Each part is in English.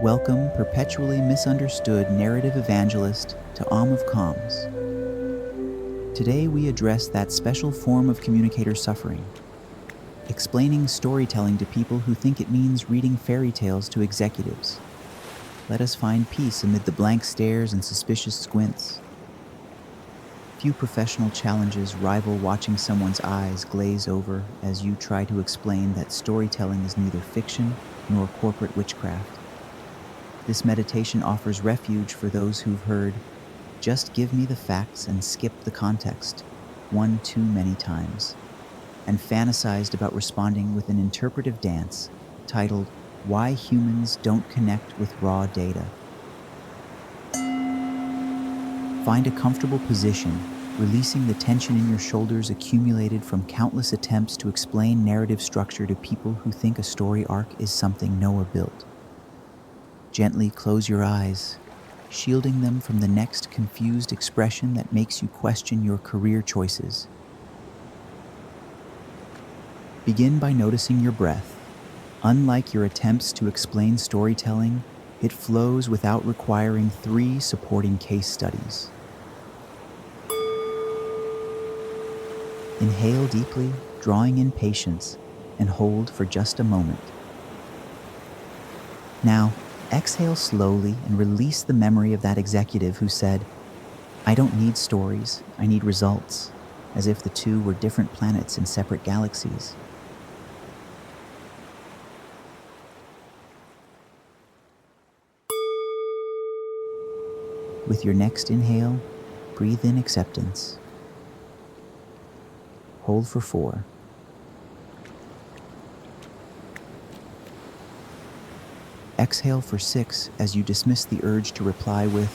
Welcome, perpetually misunderstood narrative evangelist, to Om of Calms. Today we address that special form of communicator suffering, explaining storytelling to people who think it means reading fairy tales to executives. Let us find peace amid the blank stares and suspicious squints. Few professional challenges rival watching someone's eyes glaze over as you try to explain that storytelling is neither fiction nor corporate witchcraft. This meditation offers refuge for those who've heard, "Just give me the facts and skip the context," one too many times, and fantasized about responding with an interpretive dance titled, "Why Humans Don't Connect with Raw Data." Find a comfortable position, releasing the tension in your shoulders accumulated from countless attempts to explain narrative structure to people who think a story arc is something Noah built. Gently close your eyes, shielding them from the next confused expression that makes you question your career choices. Begin by noticing your breath. Unlike your attempts to explain storytelling, it flows without requiring 3 supporting case studies. Inhale deeply, drawing in patience, and hold for just a moment. Now, exhale slowly and release the memory of that executive who said, "I don't need stories, I need results," as if the two were different planets in separate galaxies. With your next inhale, breathe in acceptance. Hold for 4. Exhale for 6 as you dismiss the urge to reply with,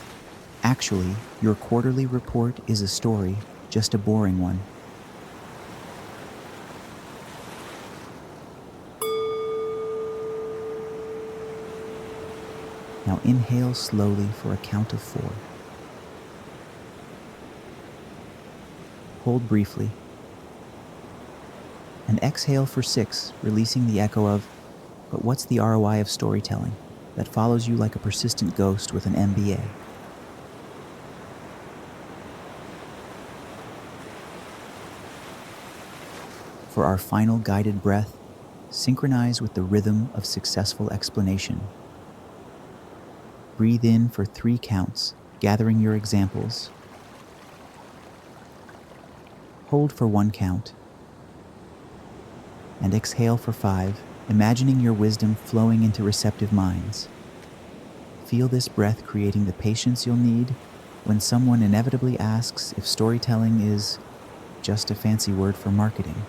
"Actually, your quarterly report is a story, just a boring one." Now inhale slowly for a count of 4. Hold briefly. And exhale for 6, releasing the echo of, "But what's the ROI of storytelling?" that follows you like a persistent ghost with an MBA. For our final guided breath, synchronize with the rhythm of successful explanation. Breathe in for 3 counts, gathering your examples. Hold for 1 count. And exhale for 5, imagining your wisdom flowing into receptive minds. Feel this breath creating the patience you'll need when someone inevitably asks if storytelling is just a fancy word for marketing.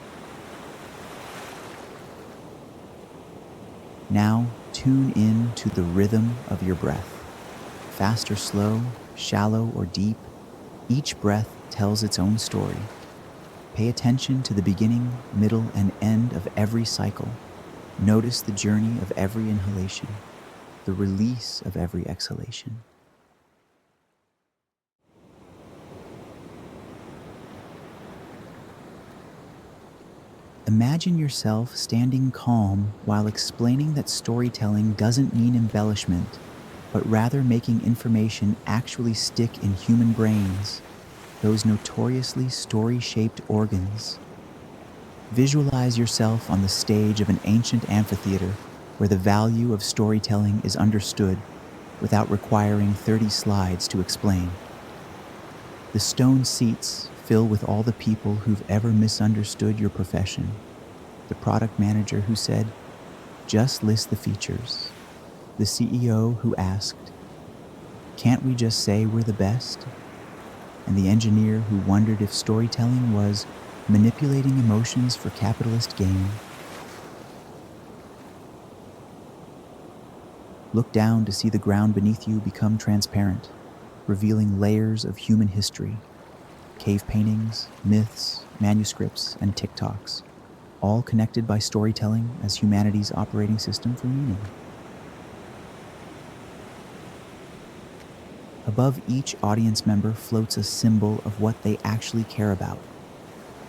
Now, tune in to the rhythm of your breath. Fast or slow, shallow or deep, each breath tells its own story. Pay attention to the beginning, middle, and end of every cycle. Notice the journey of every inhalation, the release of every exhalation. Imagine yourself standing calm while explaining that storytelling doesn't mean embellishment, but rather making information actually stick in human brains, those notoriously story-shaped organs. Visualize yourself on the stage of an ancient amphitheater where the value of storytelling is understood without requiring 30 slides to explain. The stone seats fill with all the people who've ever misunderstood your profession. The product manager who said, "Just list the features." The CEO who asked, "Can't we just say we're the best?" And the engineer who wondered if storytelling was manipulating emotions for capitalist gain. Look down to see the ground beneath you become transparent, revealing layers of human history, cave paintings, myths, manuscripts, and TikToks, all connected by storytelling as humanity's operating system for meaning. Above each audience member floats a symbol of what they actually care about: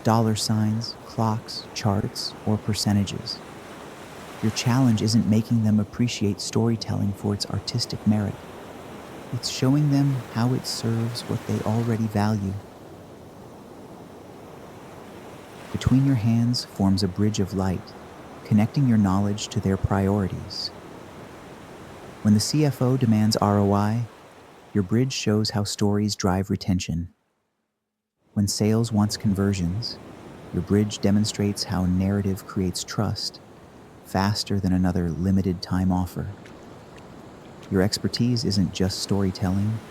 dollar signs, clocks, charts, or percentages. Your challenge isn't making them appreciate storytelling for its artistic merit. It's showing them how it serves what they already value. Between your hands forms a bridge of light, connecting your knowledge to their priorities. When the CFO demands ROI, your bridge shows how stories drive retention. When sales wants conversions, your bridge demonstrates how narrative creates trust faster than another limited time offer. Your expertise isn't just storytelling,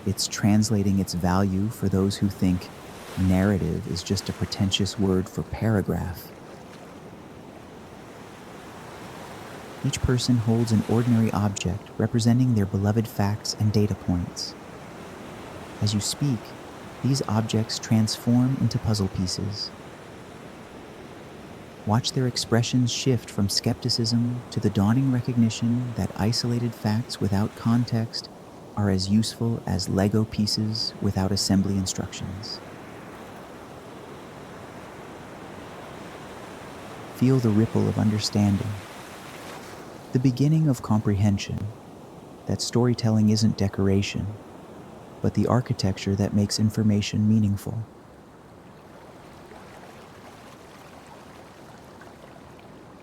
it's translating its value for those who think narrative is just a pretentious word for paragraph. Each person holds an ordinary object representing their beloved facts and data points. As you speak, these objects transform into puzzle pieces. Watch their expressions shift from skepticism to the dawning recognition that isolated facts without context are as useful as Lego pieces without assembly instructions. Feel the ripple of understanding, the beginning of comprehension, that storytelling isn't decoration, but the architecture that makes information meaningful.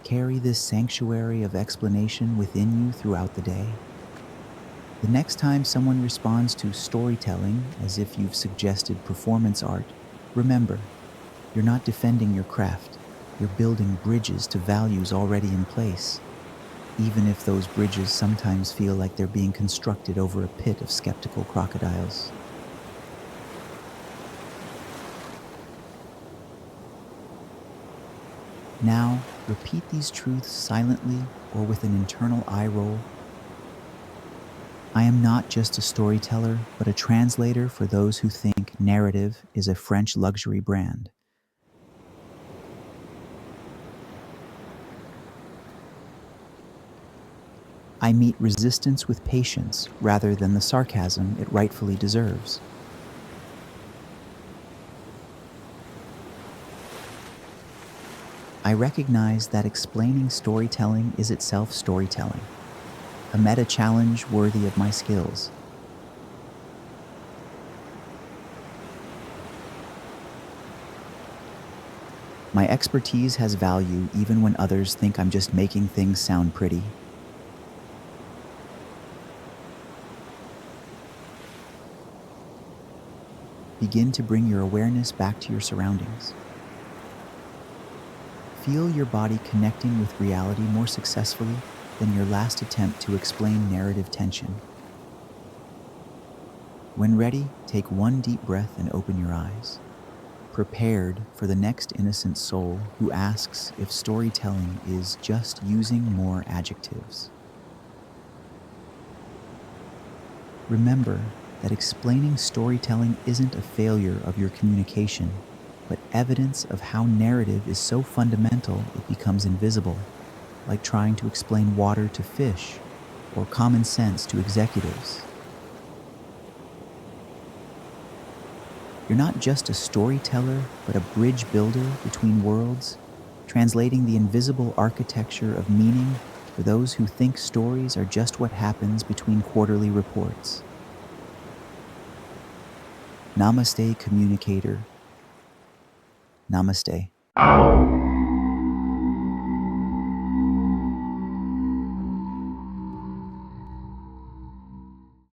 Carry this sanctuary of explanation within you throughout the day. The next time someone responds to storytelling as if you've suggested performance art, remember, you're not defending your craft, you're building bridges to values already in place, even if those bridges sometimes feel like they're being constructed over a pit of skeptical crocodiles. Now, repeat these truths silently or with an internal eye roll. I am not just a storyteller, but a translator for those who think narrative is a French luxury brand. I meet resistance with patience rather than the sarcasm it rightfully deserves. I recognize that explaining storytelling is itself storytelling, a meta challenge worthy of my skills. My expertise has value even when others think I'm just making things sound pretty. Begin to bring your awareness back to your surroundings. Feel your body connecting with reality more successfully than your last attempt to explain narrative tension. When ready, take one deep breath and open your eyes, prepared for the next innocent soul who asks if storytelling is just using more adjectives. Remember that explaining storytelling isn't a failure of your communication, but evidence of how narrative is so fundamental it becomes invisible, like trying to explain water to fish or common sense to executives. You're not just a storyteller, but a bridge builder between worlds, translating the invisible architecture of meaning for those who think stories are just what happens between quarterly reports. Namaste, communicator. Namaste.